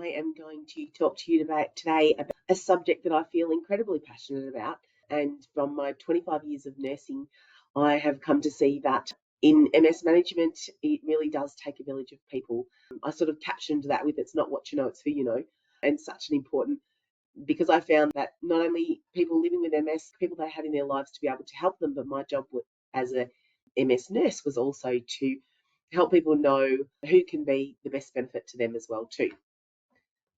I am going to talk to you today about a subject that I feel incredibly passionate about. And from my 25 years of nursing, I have come to see that in MS management, it really does take a village of people. I sort of captioned that with "It's not what you know, it's who you know," and such an important, because I found that not only people living with MS, people they had in their lives to be able to help them, but my job as a MS nurse was also to help people know who can be the best benefit to them as well too.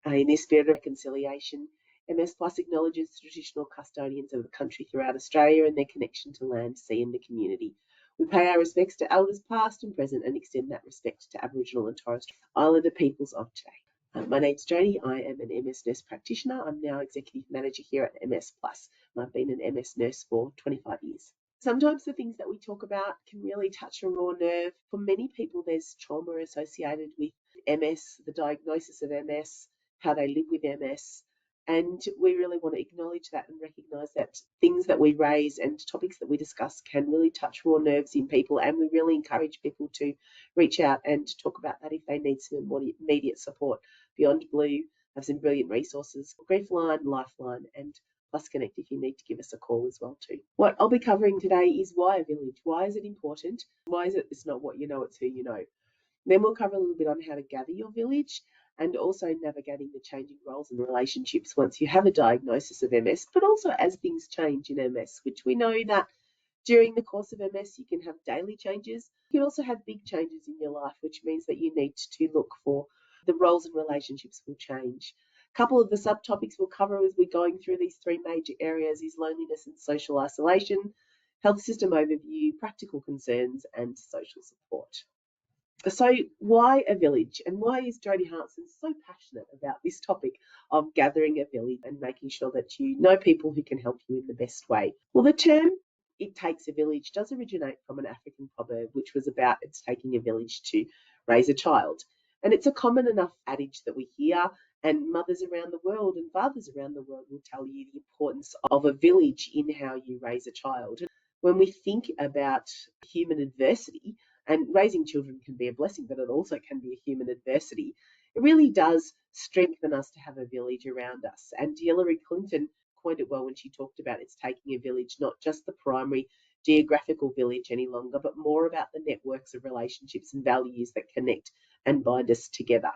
In this spirit of reconciliation, MS Plus acknowledges the traditional custodians of the country throughout Australia and their connection to land, sea and the community. We pay our respects to elders past and present and extend that respect to Aboriginal and Torres Strait Islander peoples of today. My name's Jodi. I am an MS nurse practitioner. I'm now Executive Manager here at MS Plus, and I've been an MS nurse for 25 years. Sometimes the things that we talk about can really touch a raw nerve. For many people, there's trauma associated with MS, the diagnosis of MS, how they live with MS. And we really want to acknowledge that and recognise that things that we raise and topics that we discuss can really touch raw nerves in people. And we really encourage people to reach out and talk about that if they need some more immediate support. Beyond Blue have some brilliant resources, Griefline, Lifeline, and Plus Connect if you need to give us a call as well too. What I'll be covering today is why a village. Why is it important? Why is it it's not what you know, it's who you know? Then we'll cover a little bit on how to gather your village and also navigating the changing roles and relationships once you have a diagnosis of MS, but also as things change in MS, which we know that during the course of MS, you can have daily changes. You can also have big changes in your life, which means that you need to look for the roles and relationships will change. A couple of the subtopics we'll cover as we're going through these three major areas is loneliness and social isolation, health system overview, practical concerns, and social support. So why a village, and why is Jodi Haartsen so passionate about this topic of gathering a village and making sure that you know people who can help you in the best way? Well, the term "it takes a village" does originate from an African proverb, which was about it's taking a village to raise a child. And it's a common enough adage that we hear, and mothers around the world and fathers around the world will tell you the importance of a village in how you raise a child. When we think about human adversity, and raising children can be a blessing, but it also can be a human adversity, it really does strengthen us to have a village around us. And Hillary Clinton coined it well when she talked about it's taking a village, not just the primary geographical village any longer, but more about the networks of relationships and values that connect and bind us together.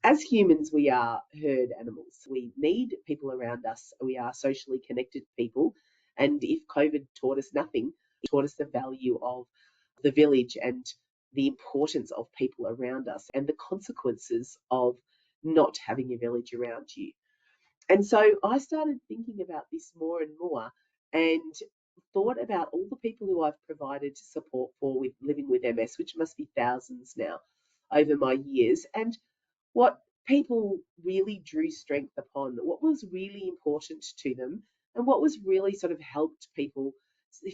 As humans, we are herd animals. We need people around us. We are socially connected people. And if COVID taught us nothing, it taught us the value of the village and the importance of people around us and the consequences of not having a village around you. And so I started thinking about this more and more and thought about all the people who I've provided support for with living with MS, which must be thousands now over my years, and what people really drew strength upon, what was really important to them, and what was really sort of helped people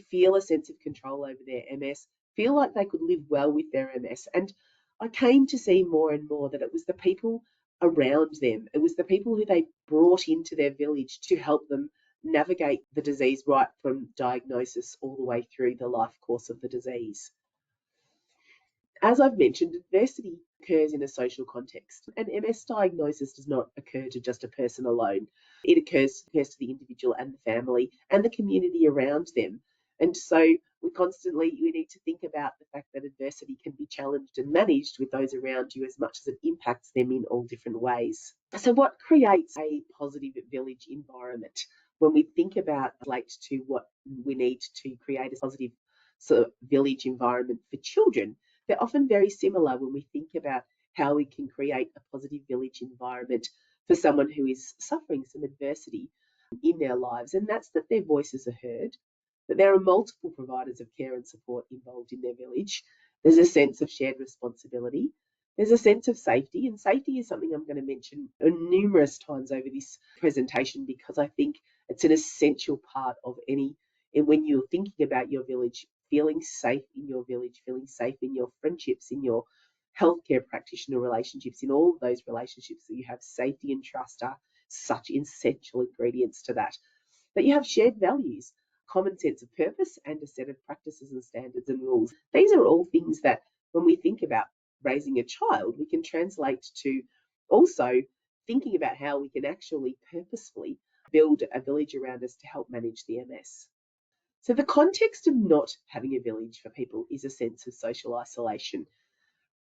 feel a sense of control over their MS, feel like they could live well with their MS. And I came to see more and more that it was the people around them, it was the people who they brought into their village to help them navigate the disease right from diagnosis all the way through the life course of the disease. As I've mentioned, adversity occurs in a social context. An MS diagnosis does not occur to just a person alone. It occurs to the individual and the family and the community around them. And so we need to think about the fact that adversity can be challenged and managed with those around you as much as it impacts them in all different ways. So what creates a positive village environment? When we think about relate to what we need to create a positive sort of village environment for children, they're often very similar when we think about how we can create a positive village environment for someone who is suffering some adversity in their lives, and that's that their voices are heard, that there are multiple providers of care and support involved in their village. There's a sense of shared responsibility. There's a sense of safety, and safety is something I'm going to mention numerous times over this presentation because I think it's an essential part of when you're thinking about your village, feeling safe in your village, feeling safe in your friendships, in your healthcare practitioner relationships, in all of those relationships that you have, safety and trust are such essential ingredients to that. That you have shared values, common sense of purpose, and a set of practices and standards and rules. These are all things that when we think about raising a child, we can translate to Also, thinking about how we can actually purposefully build a village around us to help manage the MS. So the context of not having a village for people is a sense of social isolation.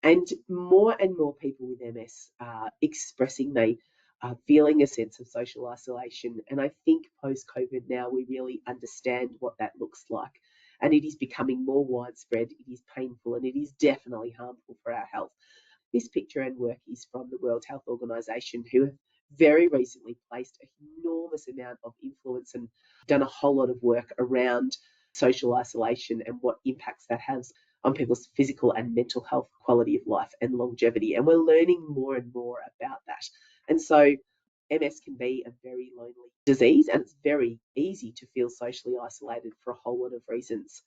And more people with MS are expressing they are feeling a sense of social isolation. And I think post-COVID now we really understand what that looks like. And it is becoming more widespread, it is painful, and it is definitely harmful for our health. This picture and work is from the World Health Organization, who have very recently placed an enormous amount of influence and done a whole lot of work around social isolation and what impacts that has on people's physical and mental health, quality of life, and longevity. And we're learning more and more about that. And so MS can be a very lonely disease, and it's very easy to feel socially isolated for a whole lot of reasons.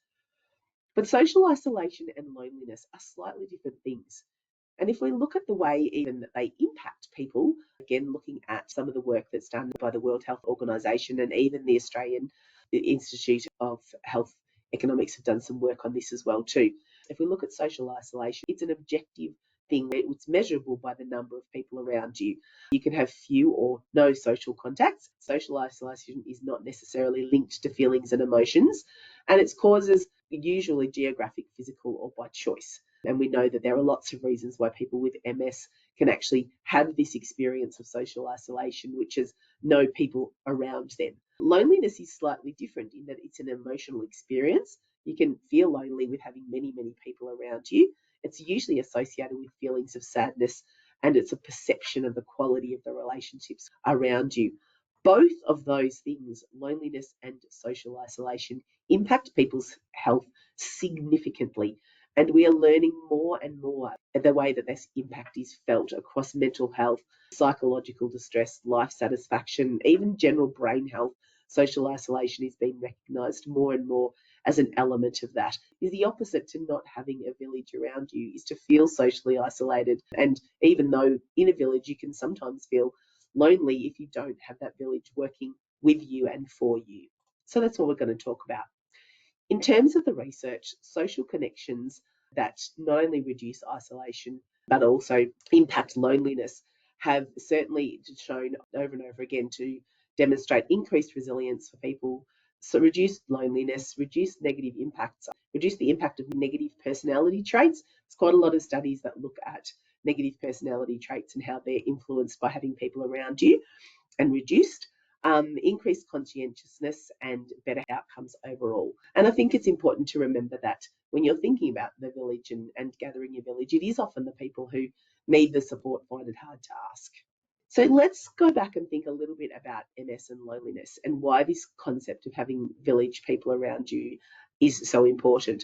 But social isolation and loneliness are slightly different things. And if we look at the way even that they impact people, again, looking at some of the work that's done by the World Health Organization and even the Australian Institute of Health Economics have done some work on this as well too. If we look at social isolation, it's an objective thing. It's measurable by the number of people around you. You can have few or no social contacts. Social isolation is not necessarily linked to feelings and emotions, and its causes are usually geographic, physical, or by choice. And we know that there are lots of reasons why people with MS can actually have this experience of social isolation, which is no people around them. Loneliness is slightly different in that it's an emotional experience. You can feel lonely with having many people around you. It's usually associated with feelings of sadness, and it's a perception of the quality of the relationships around you. Both of those things, loneliness and social isolation, impact people's health significantly. And we are learning more and more the way that this impact is felt across mental health, psychological distress, life satisfaction, even general brain health. Social isolation is being recognised more and more as an element of that. Is the opposite to not having a village around you, is to feel socially isolated. And even though in a village you can sometimes feel lonely if you don't have that village working with you and for you. So that's what we're going to talk about. In terms of the research, social connections that not only reduce isolation but also impact loneliness have certainly shown over and over again to demonstrate increased resilience for people, so reduced loneliness, reduced negative impacts, reduce the impact of negative personality traits. There's quite a lot of studies that look at negative personality traits and how they're influenced by having people around you, and reduced increased conscientiousness and better outcomes overall. And I think it's important to remember that when you're thinking about the village and gathering your village, it is often the people who need the support find it hard to ask. So let's go back and think a little bit about MS and loneliness and why this concept of having village people around you is so important.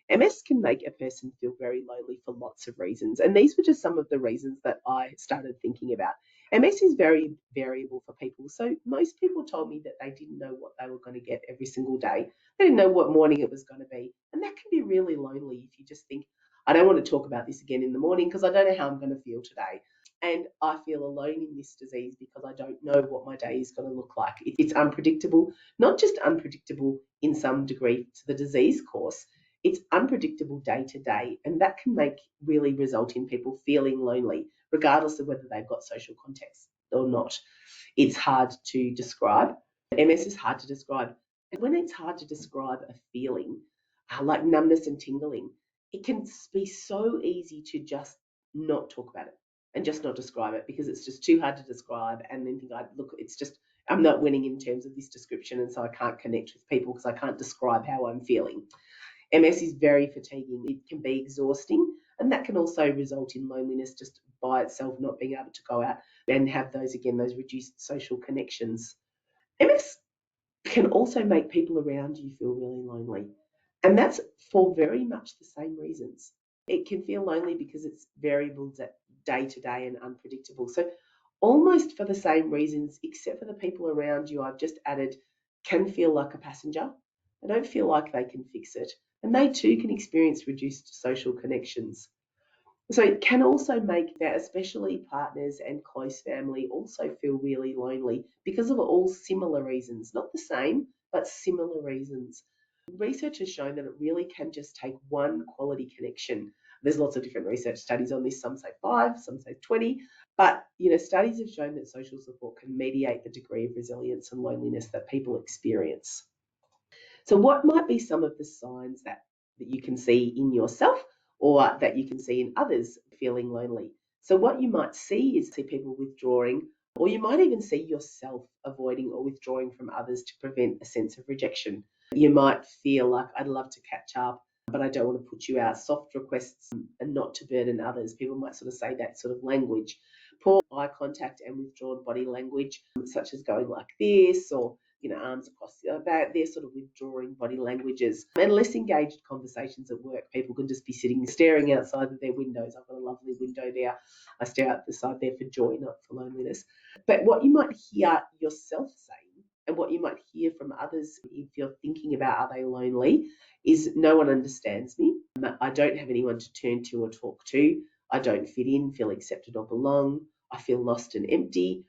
MS can make a person feel very lonely for lots of reasons. And these were just some of the reasons that I started thinking about. MS is very variable for people. So most people told me that they didn't know what they were going to get every single day. They didn't know what morning it was going to be. And that can be really lonely if you just think, I don't want to talk about this again in the morning because I don't know how I'm going to feel today. And I feel alone in this disease because I don't know what my day is going to look like. It's unpredictable, not just unpredictable in some degree to the disease course, it's unpredictable day to day. And that can really result in people feeling lonely, regardless of whether they've got social context or not. It's hard to describe. MS is hard to describe. And when it's hard to describe a feeling, like numbness and tingling, it can be so easy to just not talk about it and just not describe it because it's just too hard to describe, and then think, look, it's just, I'm not winning in terms of this description, and so I can't connect with people because I can't describe how I'm feeling. MS is very fatiguing. It can be exhausting, and that can also result in loneliness just by itself, not being able to go out and have those reduced social connections. MS can also make people around you feel really lonely, and that's for very much the same reasons. It can feel lonely because it's variable day to day and unpredictable. So almost for the same reasons, except for the people around you, I've just added can feel like a passenger. They don't feel like they can fix it. And they too can experience reduced social connections. So it can also make that, especially partners and close family, also feel really lonely because of all similar reasons, not the same, but similar reasons. Research has shown that it really can just take one quality connection. There's lots of different research studies on this. Some say 5, some say 20, But, studies have shown that social support can mediate the degree of resilience and loneliness that people experience. So what might be some of the signs that you can see in yourself or that you can see in others feeling lonely? So what you might see is people withdrawing, or you might even see yourself avoiding or withdrawing from others to prevent a sense of rejection. You might feel like, I'd love to catch up, but I don't want to put you out. Soft requests and not to burden others. People might sort of say that sort of language. Poor eye contact and withdrawn body language, such as going like this, or arms across the back. They're sort of withdrawing body languages. And less engaged conversations at work. People can just be sitting, staring outside of their windows. I've got a lovely window there. I stare out the side there for joy, not for loneliness. But what you might hear yourself saying, and what you might hear from others if you're thinking about, are they lonely, is no one understands me. I don't have anyone to turn to or talk to. I don't fit in, feel accepted or belong. I feel lost and empty.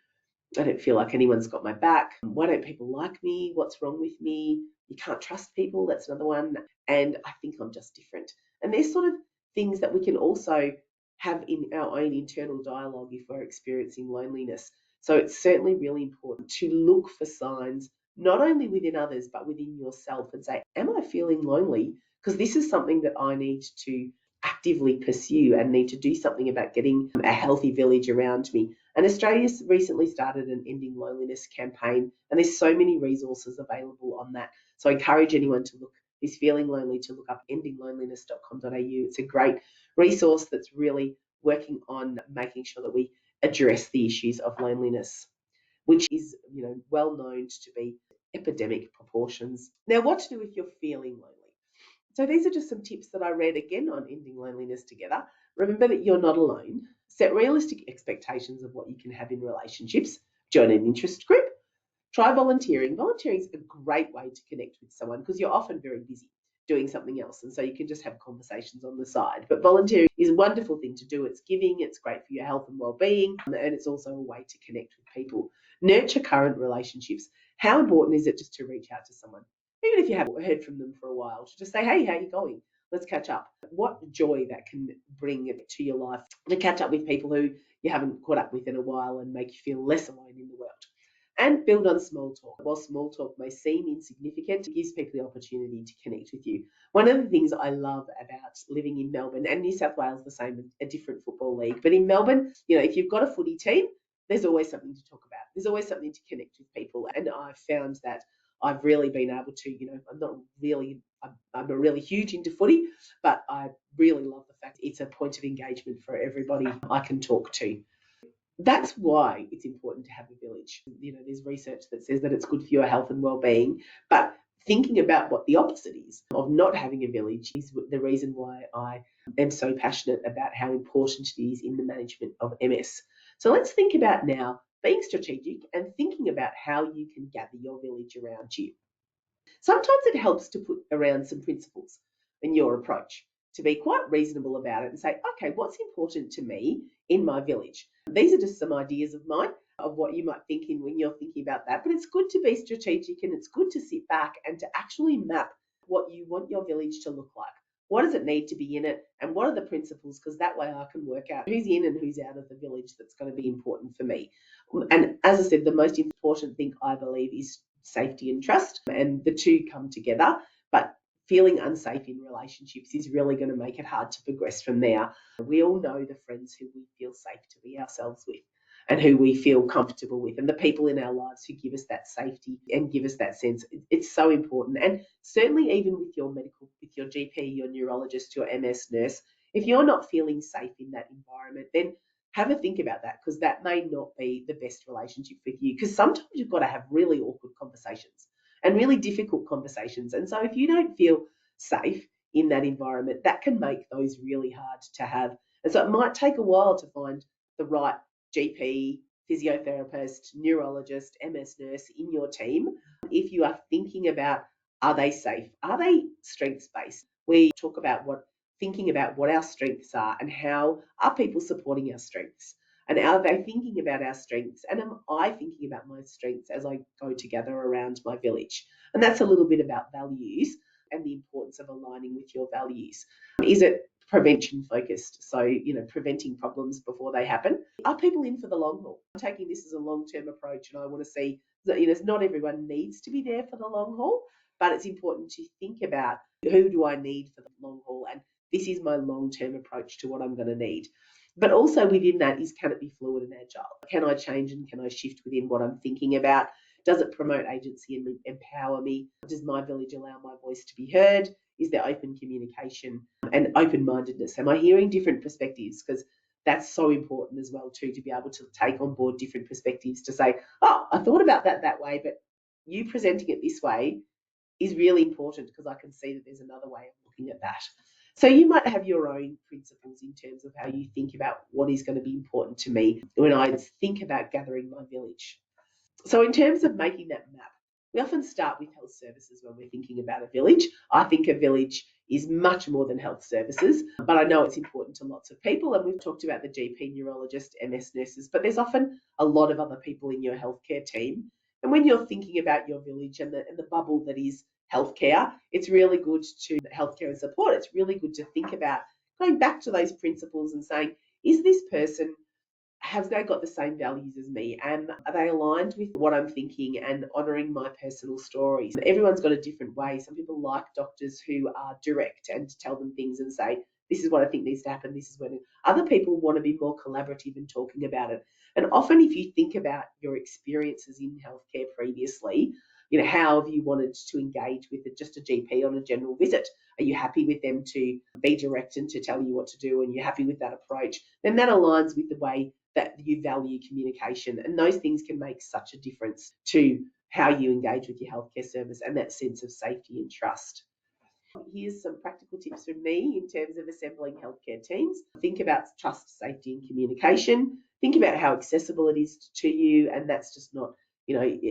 I don't feel like anyone's got my back. Why don't people like me? What's wrong with me? You can't trust people. That's another one. And I think I'm just different. And there's sort of things that we can also have in our own internal dialogue if we're experiencing loneliness. So it's certainly really important to look for signs, not only within others, but within yourself, and say, am I feeling lonely? Because this is something that I need to actively pursue and need to do something about getting a healthy village around me. And Australia's recently started an Ending Loneliness campaign, and there's so many resources available on that. So I encourage anyone who's feeling lonely to look up endingloneliness.com.au. It's a great resource that's really working on making sure that we address the issues of loneliness, which is, well known to be epidemic proportions. Now, what to do if you're feeling lonely? So these are just some tips that I read again on Ending Loneliness Together. Remember that you're not alone. Set realistic expectations of what you can have in relationships. Join an interest group. Try volunteering. Volunteering is a great way to connect with someone because you're often very busy doing something else, and so you can just have conversations on the side. But volunteering is a wonderful thing to do. It's giving, it's great for your health and well-being, and it's also a way to connect with people. Nurture current relationships. How important is it just to reach out to someone, even if you haven't heard from them for a while, to just say, hey, how are you going? Let's catch up. What joy that can bring to your life to catch up with people who you haven't caught up with in a while and make you feel less alone in the world. And build on small talk. While small talk may seem insignificant, it gives people the opportunity to connect with you. One of the things I love about living in Melbourne, and New South Wales the same, a different football league, but in Melbourne, if you've got a footy team, there's always something to talk about. There's always something to connect with people. And I've found that I've really been able to, I'm a really huge into footy, but I really love the fact it's a point of engagement for everybody I can talk to. That's why it's important to have a village. There's research that says that it's good for your health and well-being, but thinking about what the opposite is of not having a village is the reason why I am so passionate about how important it is in the management of MS. So let's think about now being strategic and thinking about how you can gather your village around you. Sometimes it helps to put around some principles in your approach, to be quite reasonable about it and say, okay, what's important to me in my village? These are just some ideas of mine of what you might think in when you're thinking about that, but it's good to be strategic and it's good to sit back and to actually map what you want your village to look like. What does it need to be in it, and what are the principles? Because that way I can work out who's in and who's out of the village that's going to be important for me. And as I said, the most important thing I believe is safety and trust, and the two come together. But feeling unsafe in relationships is really going to make it hard to progress from there. We all know the friends who we feel safe to be ourselves with and who we feel comfortable with, and the people in our lives who give us that safety and give us that sense. It's so important. And certainly even with your GP, your neurologist, your MS nurse, if you're not feeling safe in that environment, then have a think about that, because that may not be the best relationship with you, because sometimes you've got to have really awkward conversations and really difficult conversations. And so if you don't feel safe in that environment, that can make those really hard to have. And so it might take a while to find the right GP, physiotherapist, neurologist, MS nurse in your team. If you are thinking about, are they safe? Are they strengths-based? We talk about thinking about what our strengths are and how are people supporting our strengths, and are they thinking about our strengths, and am I thinking about my strengths as I go to gather around my village? And that's a little bit about values and the importance of aligning with your values. Is it prevention focused. So, preventing problems before they happen. Are people in for the long haul? I'm taking this as a long-term approach, and I want to see that, not everyone needs to be there for the long haul, but it's important to think about who do I need for the long haul, and this is my long-term approach to what I'm going to need. But also within that is, can it be fluid and agile? Can I change and can I shift within what I'm thinking about? Does it promote agency and empower me? Does my village allow my voice to be heard? Is there open communication and open-mindedness? Am I hearing different perspectives? Because that's so important as well too, to be able to take on board different perspectives, to say, oh, I thought about that way, but you presenting it this way is really important because I can see that there's another way of looking at that. So you might have your own principles in terms of how you think about what is going to be important to me when I think about gathering my village. So in terms of making that map, we often start with health services when we're thinking about a village. I think a village is much more than health services, but I know it's important to lots of people. And we've talked about the GP, neurologist, MS nurses, but there's often a lot of other people in your healthcare team. And when you're thinking about your village and the bubble that is healthcare, it's really good to healthcare and support. It's really good to think about going back to those principles and saying, is this person, have they got the same values as me? And are they aligned with what I'm thinking and honouring my personal stories? Everyone's got a different way. Some people like doctors who are direct and tell them things and say, this is what I think needs to happen, this is when. Other people want to be more collaborative and talking about it. And often if you think about your experiences in healthcare previously, how have you wanted to engage with just a GP on a general visit? Are you happy with them to be direct and to tell you what to do, and you're happy with that approach? Then that aligns with the way that you value communication, and those things can make such a difference to how you engage with your healthcare service and that sense of safety and trust. Here's some practical tips from me in terms of assembling healthcare teams. Think about trust, safety and communication. Think about how accessible it is to you, and that's just not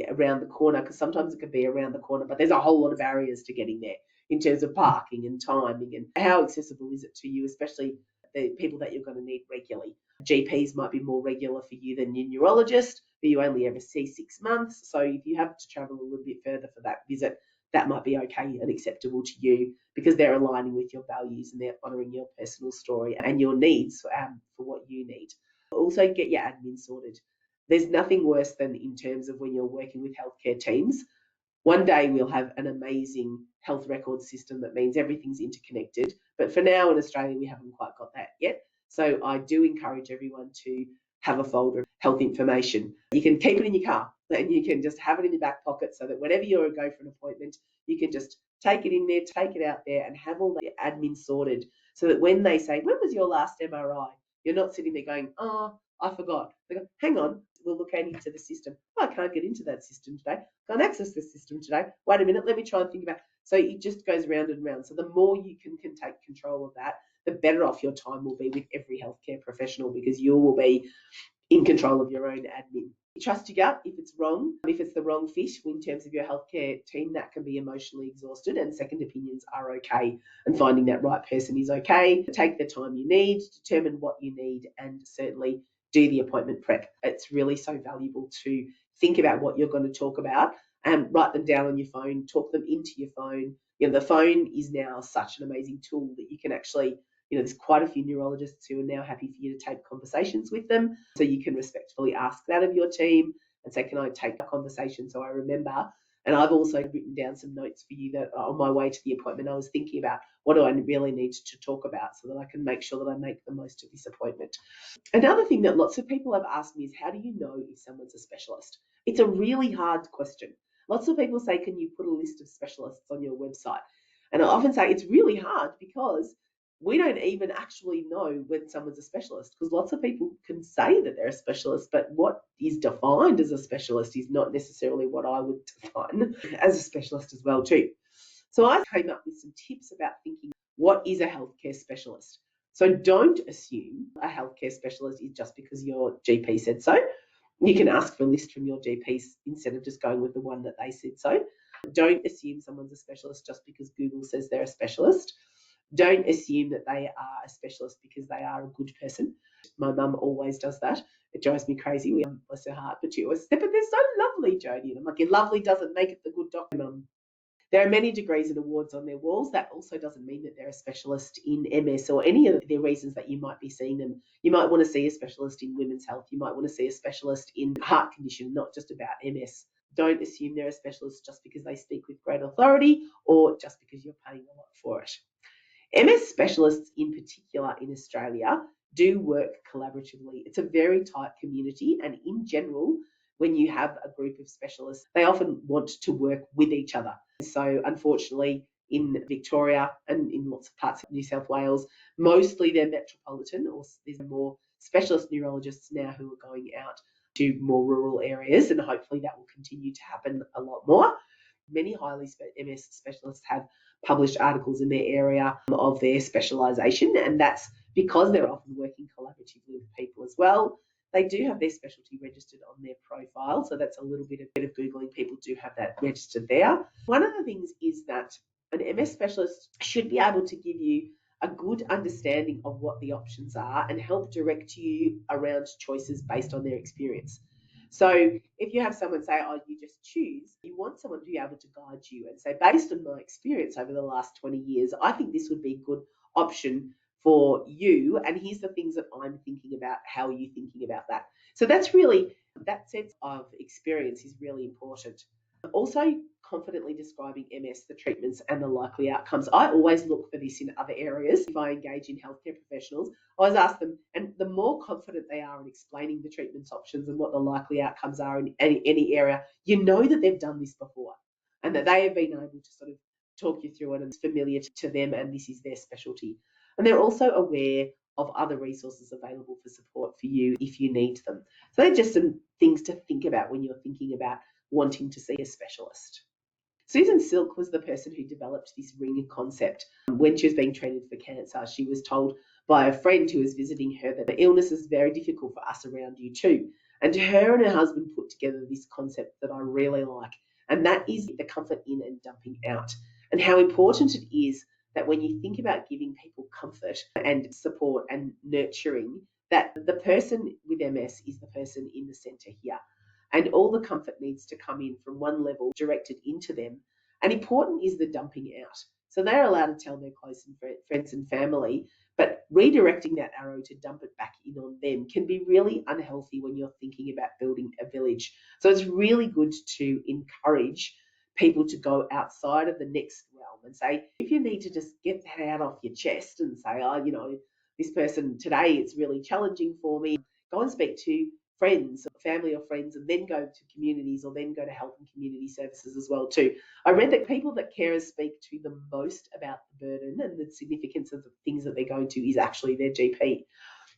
around the corner, because sometimes it can be around the corner, but there's a whole lot of barriers to getting there in terms of parking and timing, and how accessible is it to you, especially the people that you're going to need regularly. GPs might be more regular for you than your neurologist, who you only ever see 6 months. So if you have to travel a little bit further for that visit, that might be okay and acceptable to you because they're aligning with your values and they're honouring your personal story and your needs for what you need. Also, get your admin sorted. There's nothing worse than in terms of when you're working with healthcare teams. One day we'll have an amazing health record system that means everything's interconnected. But for now in Australia, we haven't quite got that yet. So I do encourage everyone to have a folder of health information. You can keep it in your car and you can just have it in your back pocket so that whenever you go for an appointment, you can just take it in there, take it out there and have all the admin sorted so that when they say, when was your last MRI? You're not sitting there going, oh, I forgot. They go, hang on, we'll look into the system. Oh, I can't get into that system today. Can't access the system today. Wait a minute, let me try and think about it. So it just goes round and round. So the more you can take control of that, the better off your time will be with every healthcare professional because you will be in control of your own admin. Trust your gut if it's wrong. If it's the wrong fit in terms of your healthcare team, that can be emotionally exhausted, and second opinions are okay. And finding that right person is okay. Take the time you need, determine what you need, and certainly do the appointment prep. It's really so valuable to think about what you're going to talk about and write them down on your phone, talk them into your phone. The phone is now such an amazing tool that you can actually, there's quite a few neurologists who are now happy for you to take conversations with them. So you can respectfully ask that of your team and say, can I take a conversation so I remember? And I've also written down some notes for you that on my way to the appointment, I was thinking about what do I really need to talk about so that I can make sure that I make the most of this appointment. Another thing that lots of people have asked me is, how do you know if someone's a specialist? It's a really hard question. Lots of people say, can you put a list of specialists on your website? And I often say it's really hard because we don't even actually know when someone's a specialist, because lots of people can say that they're a specialist, but what is defined as a specialist is not necessarily what I would define as a specialist as well too. So I came up with some tips about thinking, what is a healthcare specialist? So don't assume a healthcare specialist is just because your GP said so. You can ask for a list from your GPs instead of just going with the one that they said so. Don't assume someone's a specialist just because Google says they're a specialist. Don't assume that they are a specialist because they are a good person. My mum always does that. It drives me crazy. Bless her heart, but she always said, but they're so lovely, Jodi. And I'm like, your lovely doesn't make it the good doctor, Mum. There are many degrees and awards on their walls. That also doesn't mean that they're a specialist in MS or any of the reasons that you might be seeing them. You might want to see a specialist in women's health. You might want to see a specialist in heart condition, not just about MS. Don't assume they're a specialist just because they speak with great authority or just because you're paying a lot for it. MS specialists in particular in Australia do work collaboratively. It's a very tight community, and in general, when you have a group of specialists, they often want to work with each other. So unfortunately, in Victoria and in lots of parts of New South Wales, mostly they're metropolitan, or there's more specialist neurologists now who are going out to more rural areas, and hopefully that will continue to happen a lot more. Many highly MS specialists have published articles in their area of their specialisation, and that's because they're often working collaboratively with people as well. They do have their specialty registered on their profile, so that's a little bit of Googling. People do have that registered there. One of the things is that an MS specialist should be able to give you a good understanding of what the options are and help direct you around choices based on their experience. So if you have someone say, oh, you just choose, you want someone to be able to guide you and say, based on my experience over the last 20 years, I think this would be a good option for you. And here's the things that I'm thinking about. How are you thinking about that? So that's really, that sense of experience is really important. Also, confidently describing MS, the treatments, and the likely outcomes. I always look for this in other areas. If I engage in healthcare professionals, I always ask them, and the more confident they are in explaining the treatments options and what the likely outcomes are in any area, you know that they've done this before and that they have been able to sort of talk you through it and it's familiar to them and this is their specialty. And they're also aware of other resources available for support for you if you need them. So they're just some things to think about when you're thinking about wanting to see a specialist. Susan Silk was the person who developed this ring concept. When she was being treated for cancer, she was told by a friend who was visiting her that the illness is very difficult for us around you too. And her and her husband put together this concept that I really like, and that is the comfort in and dumping out, and how important it is that when you think about giving people comfort and support and nurturing, that the person with MS is the person in the centre here. And all the comfort needs to come in from one level directed into them. And important is the dumping out. So they're allowed to tell their close friends and family, but redirecting that arrow to dump it back in on them can be really unhealthy when you're thinking about building a village. So it's really good to encourage people to go outside of the next realm and say, if you need to just get that out off your chest and say, oh, you know, this person today, it's really challenging for me, go and speak to friends, family or friends, and then go to communities or then go to health and community services as well too. I read that people that carers speak to the most about the burden and the significance of the things that they're going to is actually their GP.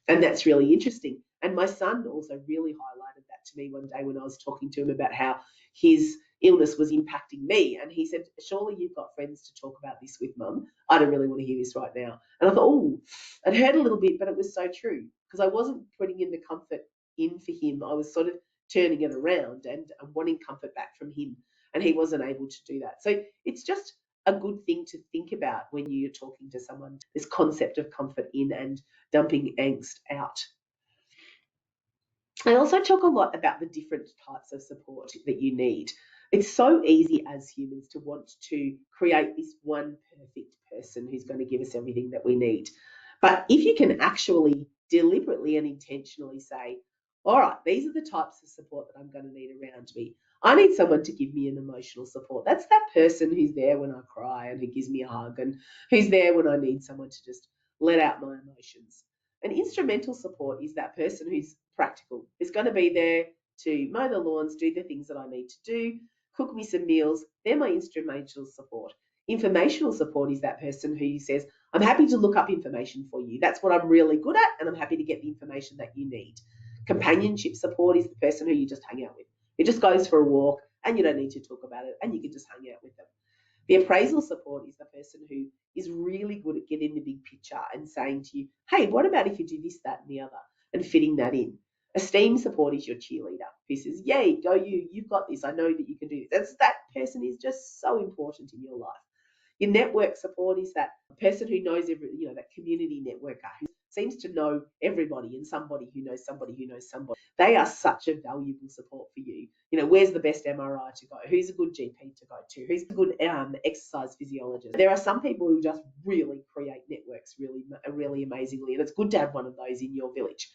And that's really interesting. And my son also really highlighted that to me one day when I was talking to him about how his illness was impacting me. And he said, surely you've got friends to talk about this with, Mum. I don't really want to hear this right now. And I thought, oh, it hurt a little bit, but it was so true because I wasn't putting in the comfort in for him. I was sort of turning it around and wanting comfort back from him. And he wasn't able to do that. So it's just a good thing to think about when you're talking to someone, this concept of comfort in and dumping angst out. I also talk a lot about the different types of support that you need. It's so easy as humans to want to create this one perfect person who's going to give us everything that we need. But if you can actually deliberately and intentionally say, all right, these are the types of support that I'm going to need around me. I need someone to give me an emotional support. That's that person who's there when I cry and who gives me a hug and who's there when I need someone to just let out my emotions. An instrumental support is that person who's practical, is going to be there to mow the lawns, do the things that I need to do, cook me some meals. They're my instrumental support. Informational support is that person who says, I'm happy to look up information for you. That's what I'm really good at, and I'm happy to get the information that you need. Companionship support is the person who you just hang out with. It just goes for a walk and you don't need to talk about it and you can just hang out with them. The appraisal support is the person who is really good at getting the big picture and saying to you, hey, what about if you do this, that, and the other, and fitting that in. Esteem support is your cheerleader who says, yay, go you, you've got this, I know that you can do this. That person is just so important in your life. Your network support is that person who knows that community networker who's seems to know everybody and somebody who knows somebody who knows somebody. They are such a valuable support for you. Where's the best MRI to go? Who's a good GP to go to? Who's a good exercise physiologist? There are some people who just really create networks really amazingly, and it's good to have one of those in your village.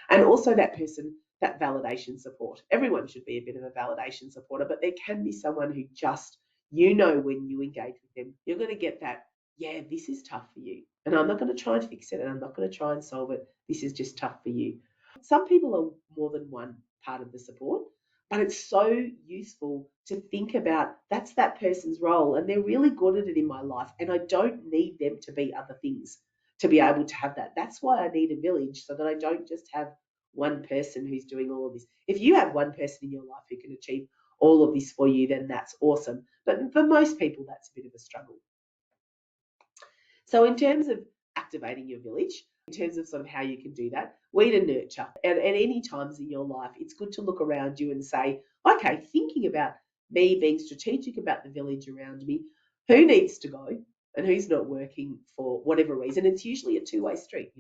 And also that person, that validation support. Everyone should be a bit of a validation supporter, but there can be someone who just, when you engage with them, you're going to get that, yeah, this is tough for you. And I'm not going to try and fix it, and I'm not going to try and solve it. This is just tough for you. Some people are more than one part of the support, but it's so useful to think about that's that person's role, and they're really good at it in my life, and I don't need them to be other things to be able to have that. That's why I need a village, so that I don't just have one person who's doing all of this. If you have one person in your life who can achieve all of this for you, then that's awesome. But for most people, that's a bit of a struggle. So in terms of activating your village, in terms of sort of how you can do that, weed and nurture. And at any times in your life, it's good to look around you and say, okay, thinking about me being strategic about the village around me, who needs to go and who's not working for whatever reason. It's usually a two-way street.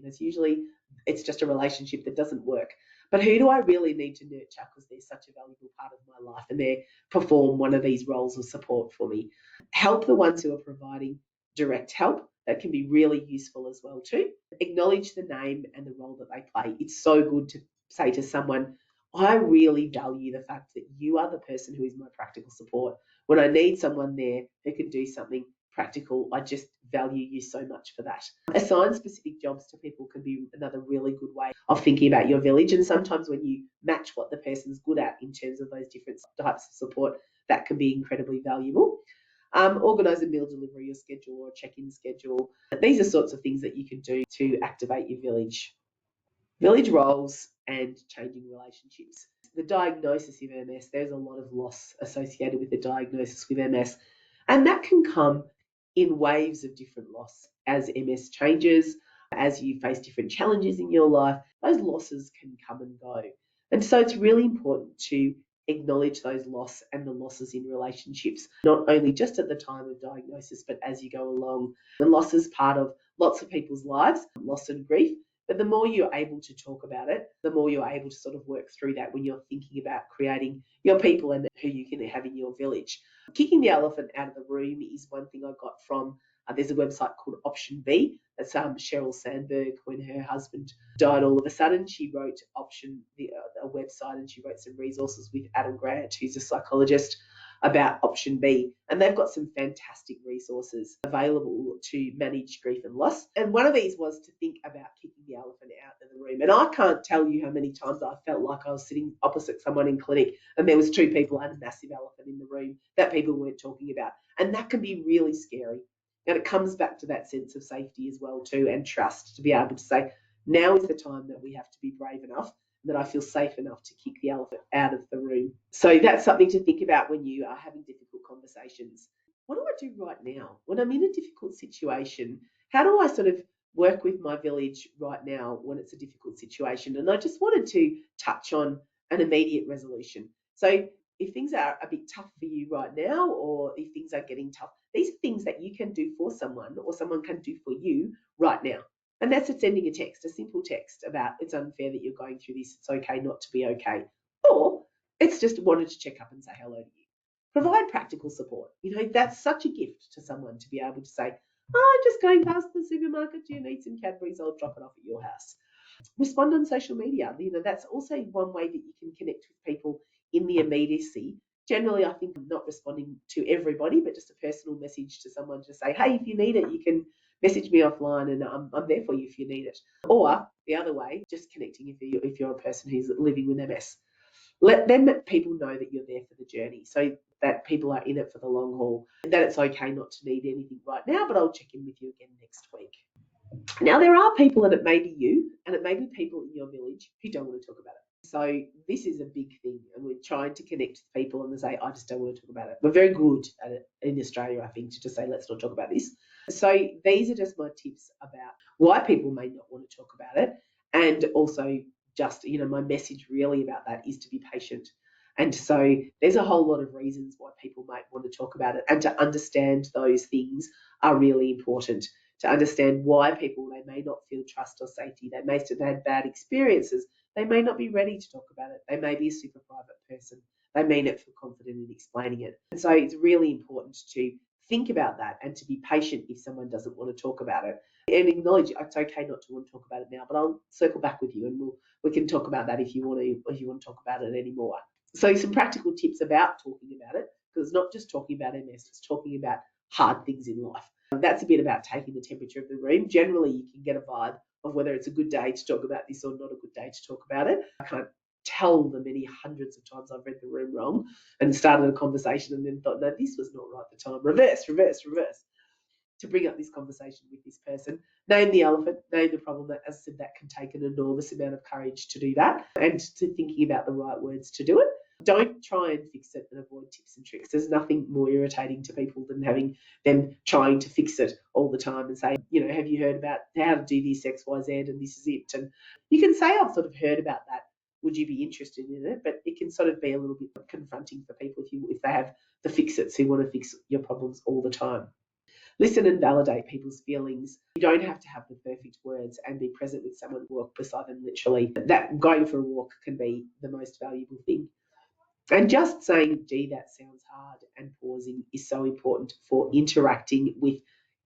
It's just a relationship that doesn't work. But who do I really need to nurture because they're such a valuable part of my life and they perform one of these roles of support for me? Help the ones who are providing direct help. That can be really useful as well too. Acknowledge the name and the role that they play. It's so good to say to someone, I really value the fact that you are the person who is my practical support. When I need someone there who can do something practical, I just value you so much for that. Assign specific jobs to people can be another really good way of thinking about your village. And sometimes when you match what the person's good at in terms of those different types of support, that can be incredibly valuable. Organise a meal delivery or schedule or a check-in schedule. These are sorts of things that you can do to activate your village. Village roles and changing relationships. The diagnosis of MS, there's a lot of loss associated with the diagnosis with MS, and that can come in waves of different loss. As MS changes, as you face different challenges in your life, those losses can come and go. And so it's really important to acknowledge those loss and the losses in relationships, not only just at the time of diagnosis, but as you go along. The loss is part of lots of people's lives, loss and grief. But the more you're able to talk about it, the more you're able to sort of work through that when you're thinking about creating your people and who you can have in your village. Kicking the elephant out of the room is one thing I got from, there's a website called Option B. That's Sheryl Sandberg. When her husband died all of a sudden, she wrote a website, and she wrote some resources with Adam Grant, who's a psychologist, about Option B. And they've got some fantastic resources available to manage grief and loss. And one of these was to think about kicking the elephant out of the room. And I can't tell you how many times I felt like I was sitting opposite someone in clinic and there was two people and a massive elephant in the room that people weren't talking about. And that can be really scary. And it comes back to that sense of safety as well too, and trust, to be able to say, now is the time that we have to be brave enough, that I feel safe enough to kick the elephant out of the room. So that's something to think about when you are having difficult conversations. What do I do right now? When I'm in a difficult situation, how do I sort of work with my village right now when it's a difficult situation? And I just wanted to touch on an immediate resolution. So if things are a bit tough for you right now, or if things are getting tough, these are things that you can do for someone or someone can do for you right now. And that's sending a text, a simple text about it's unfair that you're going through this, it's okay not to be okay. Or it's just wanted to check up and say hello to you. Provide practical support. That's such a gift to someone to be able to say, I'm just going past the supermarket, do you need some Cadbury's? I'll drop it off at your house. Respond on social media. That's also one way that you can connect with people in the immediacy. Generally, I think I'm not responding to everybody, but just a personal message to someone to say, hey, if you need it, you can message me offline and I'm there for you if you need it. Or the other way, just connecting if you're a person who's living with MS. Let people know that you're there for the journey, so that people are in it for the long haul, and that it's okay not to need anything right now, but I'll check in with you again next week. Now, there are people, and it may be you, and it may be people in your village who don't want to talk about it. So this is a big thing, and we're trying to connect with people and they say, I just don't want to talk about it. We're very good at it in Australia, I think, to just say, let's not talk about this. So these are just my tips about why people may not want to talk about it, and also just, my message really about that is to be patient. And so there's a whole lot of reasons why people might want to talk about it, and to understand those things are really important, to understand why people, they may not feel trust or safety. They may have had bad experiences. They may not be ready to talk about it. They may be a super private person. They may not feel confident in explaining it. And so it's really important to think about that and to be patient if someone doesn't want to talk about it, and acknowledge it's okay not to want to talk about it now, but I'll circle back with you and we can talk about that if you want to talk about it anymore. So some practical tips about talking about it, because it's not just talking about MS, it's talking about hard things in life. That's a bit about taking the temperature of the room. Generally, you can get a vibe of whether it's a good day to talk about this or not a good day to talk about it. I can't tell the many hundreds of times I've read the room wrong and started a conversation and then thought, no, this was not right at the time. Reverse to bring up this conversation with this person. Name the elephant, name the problem. That, as I said, that can take an enormous amount of courage to do that and to thinking about the right words to do it. Don't try and fix it and avoid tips and tricks. There's nothing more irritating to people than having them trying to fix it all the time and say, have you heard about how to do this X, Y, Z, and this is it. And you can say, I've sort of heard about that. Would you be interested in it? But it can sort of be a little bit confronting for people if they have the fix-its who want to fix your problems all the time. Listen and validate people's feelings. You don't have to have the perfect words and be present with someone, walk beside them literally. That going for a walk can be the most valuable thing. And just saying, gee, that sounds hard, and pausing is so important for interacting with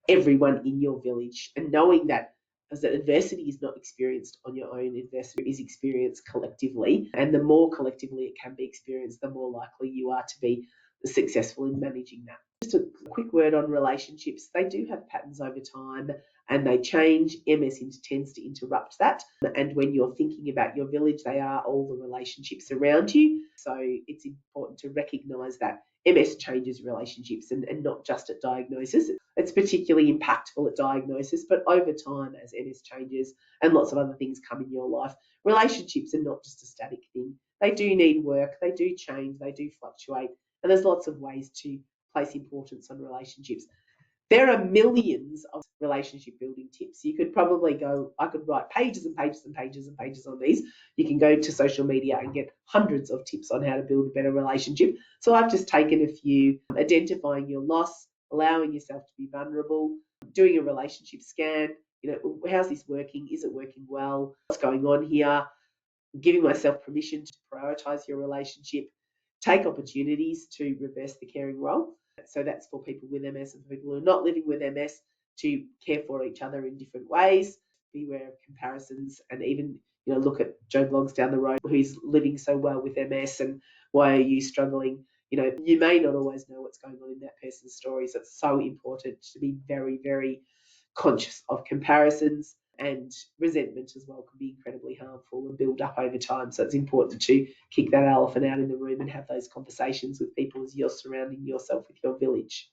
everyone in your village, and knowing that as adversity is not experienced on your own, adversity is experienced collectively, and the more collectively it can be experienced, the more likely you are to be successful in managing that. Just a quick word on relationships. They do have patterns over time and they change. MS tends to interrupt that. And when you're thinking about your village, they are all the relationships around you. So it's important to recognise that MS changes relationships and not just at diagnosis. It's particularly impactful at diagnosis, but over time as MS changes and lots of other things come in your life, relationships are not just a static thing. They do need work, they do change, they do fluctuate, and there's lots of ways to place importance on relationships. There are millions of relationship building tips. You could probably I could write pages and pages and pages and pages on these. You can go to social media and get hundreds of tips on how to build a better relationship. So I've just taken a few: identifying your loss, allowing yourself to be vulnerable, doing a relationship scan. How's this working? Is it working well? What's going on here? Giving myself permission to prioritize your relationship, take opportunities to reverse the caring role. So that's for people with MS and for people who are not living with MS, to care for each other in different ways. Beware of comparisons, and even look at Joe Blogs down the road who's living so well with MS, and why are you struggling? You may not always know what's going on in that person's story, so it's so important to be very, very conscious of comparisons. And resentment as well can be incredibly harmful and build up over time. So it's important to kick that elephant out in the room and have those conversations with people as you're surrounding yourself with your village.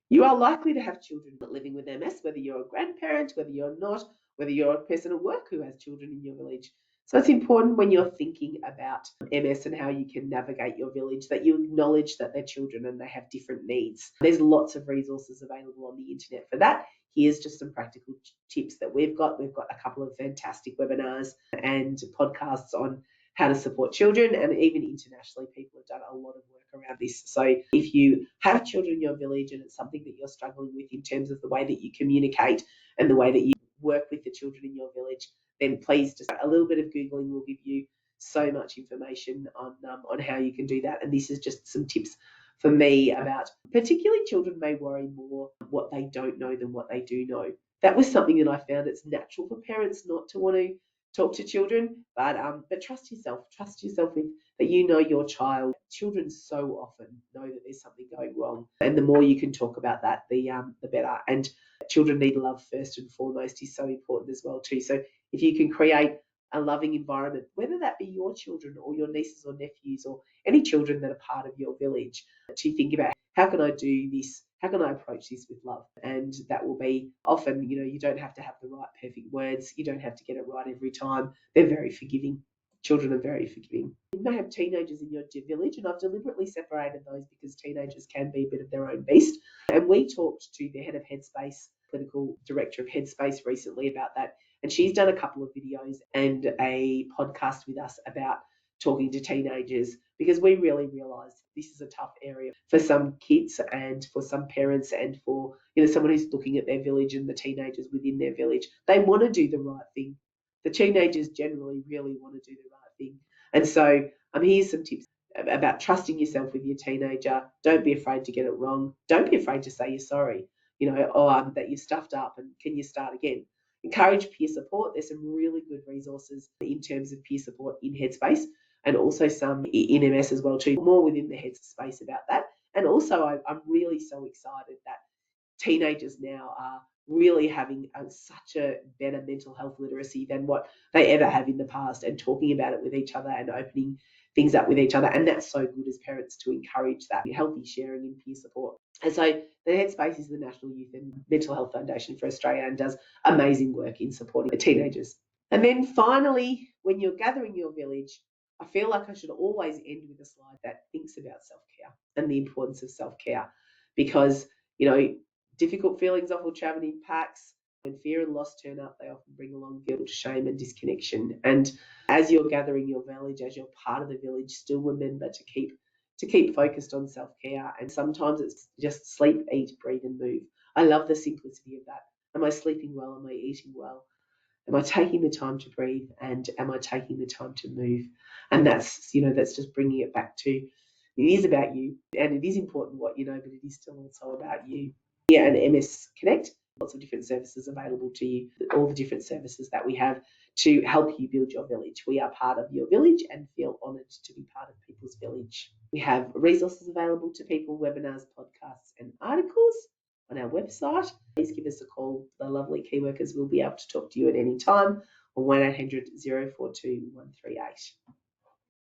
You are likely to have children living with MS, whether you're a grandparent, whether you're not, whether you're a person at work who has children in your village. So it's important when you're thinking about MS and how you can navigate your village that you acknowledge that they're children and they have different needs. There's lots of resources available on the internet for that. Here's just some practical tips that we've got. We've got a couple of fantastic webinars and podcasts on how to support children, and even internationally people have done a lot of work around this. So if you have children in your village and it's something that you're struggling with in terms of the way that you communicate and the way that you work with the children in your village, then please just a little bit of Googling will give you so much information on how you can do that. And this is just some tips for me about, particularly children may worry more what they don't know than what they do know. That was something that I found. It's natural for parents not to want to talk to children, but trust yourself. Trust yourself with that your child. Children so often know that there's something going wrong, and the more you can talk about that, the better. And children need love first and foremost is so important as well too. So if you can create a loving environment, whether that be your children or your nieces or nephews or any children that are part of your village, to think about how can I do this? How can I approach this with love? And that will be often, you don't have to have the right perfect words. You don't have to get it right every time. They're very forgiving. Children are very forgiving. You may have teenagers in your village, and I've deliberately separated those because teenagers can be a bit of their own beast. And we talked to the head of Headspace, clinical director of Headspace, recently about that. And she's done a couple of videos and a podcast with us about talking to teenagers, because we really realise this is a tough area for some kids and for some parents and for someone who's looking at their village and the teenagers within their village. They want to do the right thing. The teenagers generally really want to do the right thing. And so here's some tips about trusting yourself with your teenager. Don't be afraid to get it wrong. Don't be afraid to say you're sorry, that you stuffed up and can you start again. Encourage peer support. There's some really good resources in terms of peer support in Headspace, and also some in MS as well too, more within the Headspace about that. And also I'm really so excited that teenagers now are really having such a better mental health literacy than what they ever have in the past, and talking about it with each other and opening things up with each other. And that's so good as parents to encourage that healthy sharing and peer support. And so the Headspace is the National Youth and Mental Health Foundation for Australia and does amazing work in supporting the teenagers. And then finally, when you're gathering your village, I feel like I should always end with a slide that thinks about self-care and the importance of self-care, because difficult feelings often travel in packs. When fear and loss turn up, they often bring along guilt, shame, and disconnection. And as you're gathering your village, as you're part of the village, still remember to keep focused on self-care. And sometimes it's just sleep, eat, breathe, and move. I love the simplicity of that. Am I sleeping well? Am I eating well? Am I taking the time to breathe? And am I taking the time to move? And that's just bringing it back to, it is about you, and it is important what you know, but it is still also about you. Yeah, and MS Connect, lots of different services available to you, all the different services that we have to help you build your village. We are part of your village and feel honoured to be part of people's village. We have resources available to people, webinars, podcasts, and articles on our website. Please give us a call. The lovely key workers will be able to talk to you at any time on 1800 042 138.